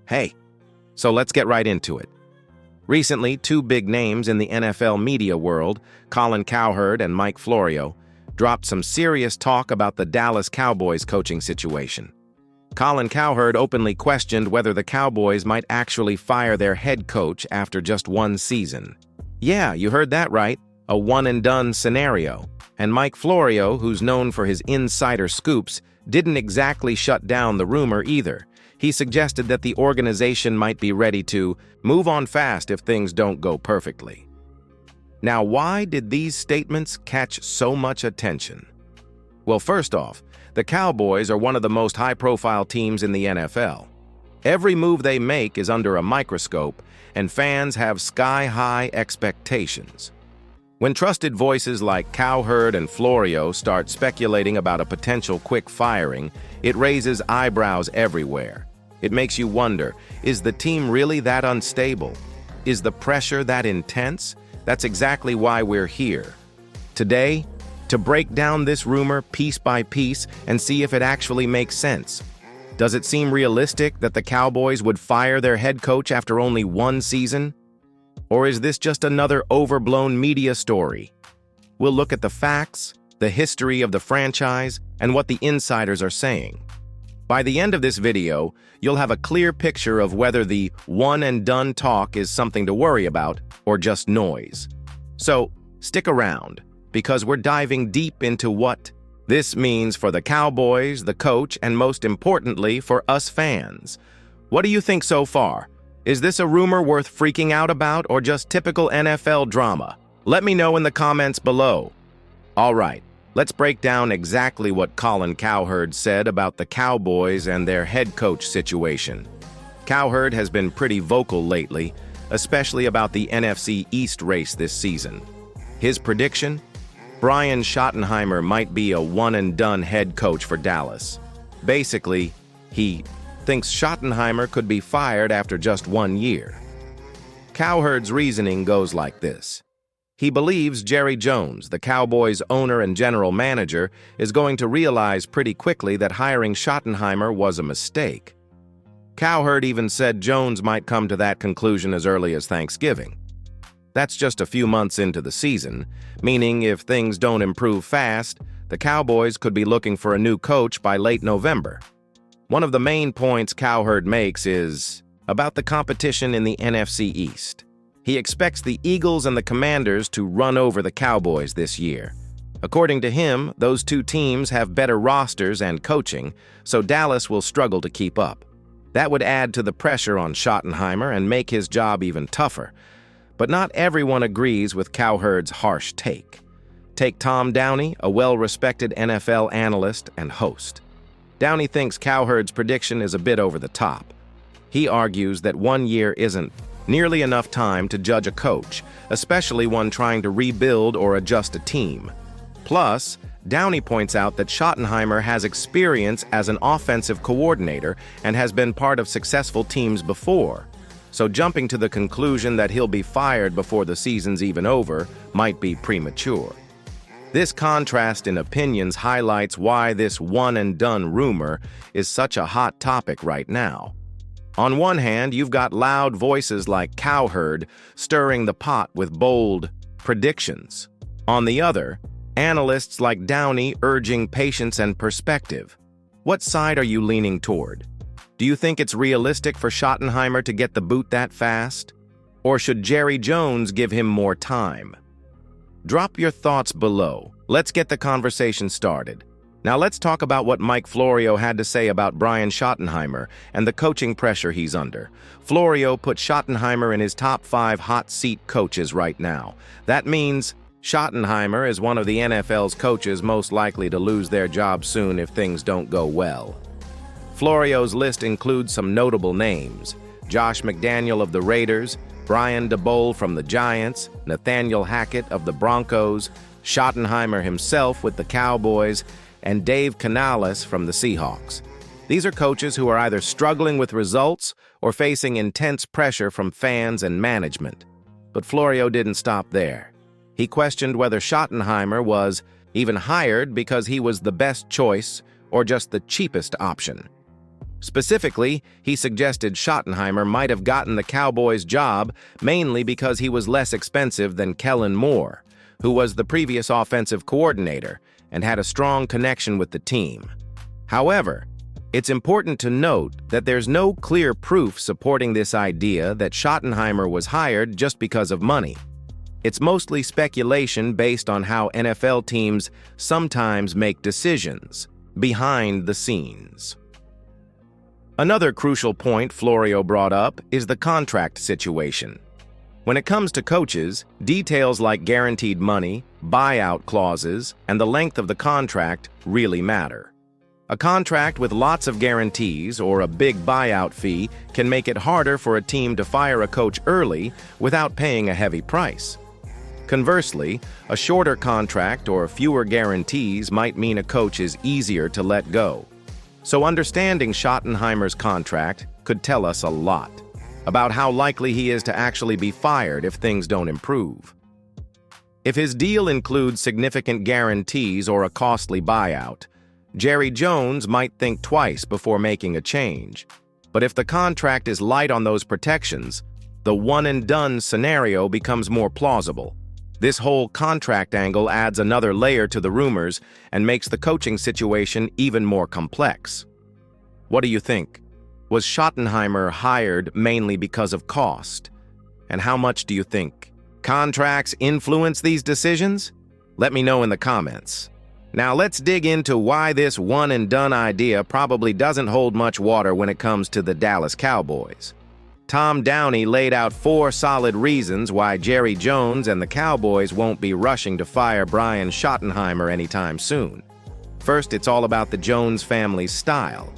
Hey, so let's get right into it. Recently, two big names in the NFL media world, Colin Cowherd and Mike Florio, dropped some serious talk about the Dallas Cowboys coaching situation. Colin Cowherd openly questioned whether the Cowboys might actually fire their head coach after just one season. Yeah, you heard that right, a one-and-done scenario. And Mike Florio, who's known for his insider scoops, didn't exactly shut down the rumor either. He suggested that the organization might be ready to move on fast if things don't go perfectly. Now, why did these statements catch so much attention? Well, first off, the Cowboys are one of the most high-profile teams in the NFL. Every move they make is under a microscope, and fans have sky-high expectations. When trusted voices like Cowherd and Florio start speculating about a potential quick firing, it raises eyebrows everywhere. It makes you wonder, is the team really that unstable? Is the pressure that intense? That's exactly why we're here. Today, to break down this rumor piece by piece and see if it actually makes sense. Does it seem realistic that the Cowboys would fire their head coach after only one season? Or is this just another overblown media story? We'll look at the facts, the history of the franchise, and what the insiders are saying. By the end of this video, you'll have a clear picture of whether the one-and-done talk is something to worry about or just noise. So, stick around, because we're diving deep into what this means for the Cowboys, the coach, and most importantly, for us fans. What do you think so far? Is this a rumor worth freaking out about or just typical NFL drama? Let me know in the comments below. All right, let's break down exactly what Colin Cowherd said about the Cowboys and their head coach situation. Cowherd has been pretty vocal lately, especially about the NFC East race this season. His prediction? Brian Schottenheimer might be a one-and-done head coach for Dallas. Basically, he thinks Schottenheimer could be fired after just 1 year. Cowherd's reasoning goes like this. He believes Jerry Jones, the Cowboys' owner and general manager, is going to realize pretty quickly that hiring Schottenheimer was a mistake. Cowherd even said Jones might come to that conclusion as early as Thanksgiving. That's just a few months into the season, meaning if things don't improve fast, the Cowboys could be looking for a new coach by late November. One of the main points Cowherd makes is about the competition in the NFC East. He expects the Eagles and the Commanders to run over the Cowboys this year. According to him, those two teams have better rosters and coaching, so Dallas will struggle to keep up. That would add to the pressure on Schottenheimer and make his job even tougher. But not everyone agrees with Cowherd's harsh take. Take Tom Downey, a well-respected NFL analyst and host. Downey thinks Cowherd's prediction is a bit over the top. He argues that 1 year isn't nearly enough time to judge a coach, especially one trying to rebuild or adjust a team. Plus, Downey points out that Schottenheimer has experience as an offensive coordinator and has been part of successful teams before. So jumping to the conclusion that he'll be fired before the season's even over might be premature. This contrast in opinions highlights why this one-and-done rumor is such a hot topic right now. On one hand, you've got loud voices like Cowherd stirring the pot with bold predictions. On the other, analysts like Downey urging patience and perspective. What side are you leaning toward? Do you think it's realistic for Schottenheimer to get the boot that fast? Or should Jerry Jones give him more time? Drop your thoughts below. Let's get the conversation started. Now let's talk about what Mike Florio had to say about Brian Schottenheimer and the coaching pressure he's under. Florio put Schottenheimer in his top 5 hot seat coaches right now. That means Schottenheimer is one of the NFL's coaches most likely to lose their job soon if things don't go well. Florio's list includes some notable names: Josh McDaniel of the Raiders, Brian DeBole from the Giants, Nathaniel Hackett of the Broncos, Schottenheimer himself with the Cowboys, and Dave Canales from the Seahawks. These are coaches who are either struggling with results or facing intense pressure from fans and management. But Florio didn't stop there. He questioned whether Schottenheimer was even hired because he was the best choice or just the cheapest option. Specifically, he suggested Schottenheimer might have gotten the Cowboys' job mainly because he was less expensive than Kellen Moore, who was the previous offensive coordinator and had a strong connection with the team. However, it's important to note that there's no clear proof supporting this idea that Schottenheimer was hired just because of money. It's mostly speculation based on how NFL teams sometimes make decisions behind the scenes. Another crucial point Florio brought up is the contract situation. When it comes to coaches, details like guaranteed money, buyout clauses, and the length of the contract really matter. A contract with lots of guarantees or a big buyout fee can make it harder for a team to fire a coach early without paying a heavy price. Conversely, a shorter contract or fewer guarantees might mean a coach is easier to let go. So understanding Schottenheimer's contract could tell us a lot about how likely he is to actually be fired if things don't improve. If his deal includes significant guarantees or a costly buyout, Jerry Jones might think twice before making a change. But if the contract is light on those protections, the one-and-done scenario becomes more plausible. This whole contract angle adds another layer to the rumors and makes the coaching situation even more complex. What do you think? Was Schottenheimer hired mainly because of cost? And how much do you think contracts influence these decisions? Let me know in the comments. Now let's dig into why this one-and-done idea probably doesn't hold much water when it comes to the Dallas Cowboys. Tom Downey laid out 4 solid reasons why Jerry Jones and the Cowboys won't be rushing to fire Brian Schottenheimer anytime soon. First, it's all about the Jones family's style.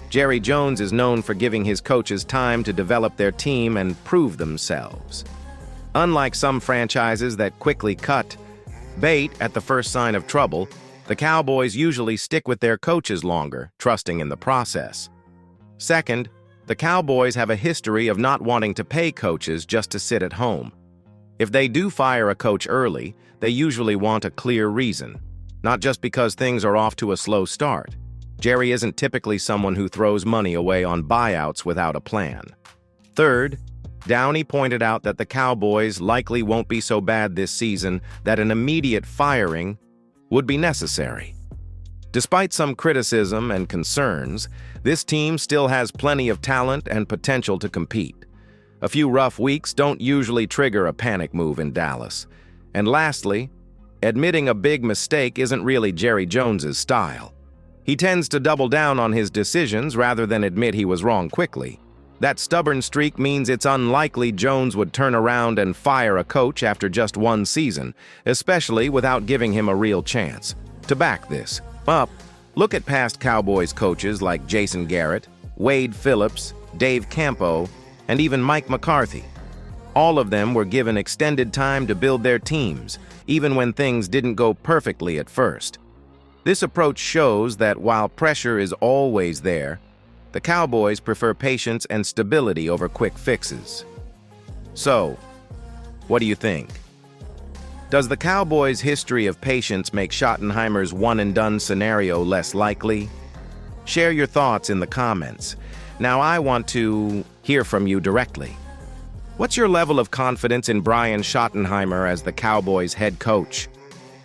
Jerry Jones is known for giving his coaches time to develop their team and prove themselves. Unlike some franchises that quickly cut bait at the first sign of trouble, the Cowboys usually stick with their coaches longer, trusting in the process. Second, the Cowboys have a history of not wanting to pay coaches just to sit at home. If they do fire a coach early, they usually want a clear reason, not just because things are off to a slow start. Jerry isn't typically someone who throws money away on buyouts without a plan. Third, Downey pointed out that the Cowboys likely won't be so bad this season that an immediate firing would be necessary. Despite some criticism and concerns, this team still has plenty of talent and potential to compete. A few rough weeks don't usually trigger a panic move in Dallas. And lastly, admitting a big mistake isn't really Jerry Jones's style. He tends to double down on his decisions rather than admit he was wrong quickly. That stubborn streak means it's unlikely Jones would turn around and fire a coach after just one season, especially without giving him a real chance. To back this up, look at past Cowboys coaches like Jason Garrett, Wade Phillips, Dave Campo, and even Mike McCarthy. All of them were given extended time to build their teams, even when things didn't go perfectly at first. This approach shows that while pressure is always there, the Cowboys prefer patience and stability over quick fixes. So, what do you think? Does the Cowboys' history of patience make Schottenheimer's one-and-done scenario less likely? Share your thoughts in the comments. Now I want to hear from you directly. What's your level of confidence in Brian Schottenheimer as the Cowboys' head coach?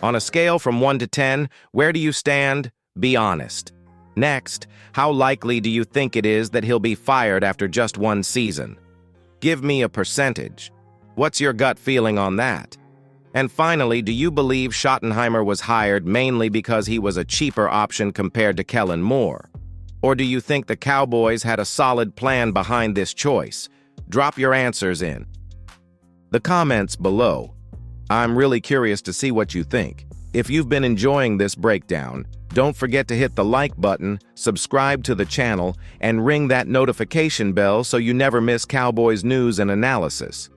On a scale from 1 to 10, where do you stand? Be honest. Next, how likely do you think it is that he'll be fired after just one season? Give me a percentage. What's your gut feeling on that? And finally, do you believe Schottenheimer was hired mainly because he was a cheaper option compared to Kellen Moore? Or do you think the Cowboys had a solid plan behind this choice? Drop your answers in the comments below. I'm really curious to see what you think. If you've been enjoying this breakdown, don't forget to hit the like button, subscribe to the channel, and ring that notification bell so you never miss Cowboys news and analysis.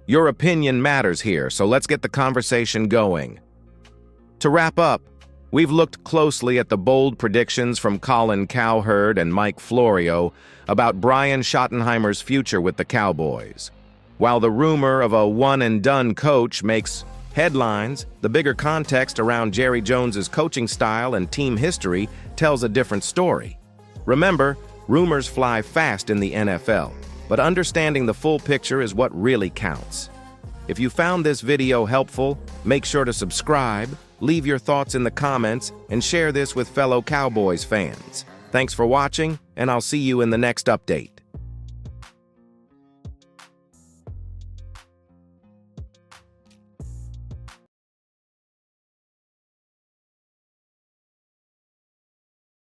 Your opinion matters here, so let's get the conversation going. To wrap up, we've looked closely at the bold predictions from Colin Cowherd and Mike Florio about Brian Schottenheimer's future with the Cowboys. While the rumor of a one-and-done coach makes headlines, the bigger context around Jerry Jones's coaching style and team history tells a different story. Remember, Rumors fly fast in the NFL, but understanding the full picture is what really counts. If you found this video helpful, make sure to subscribe, leave your thoughts in the comments, and share this with fellow Cowboys fans. Thanks for watching, and I'll see you in the next update.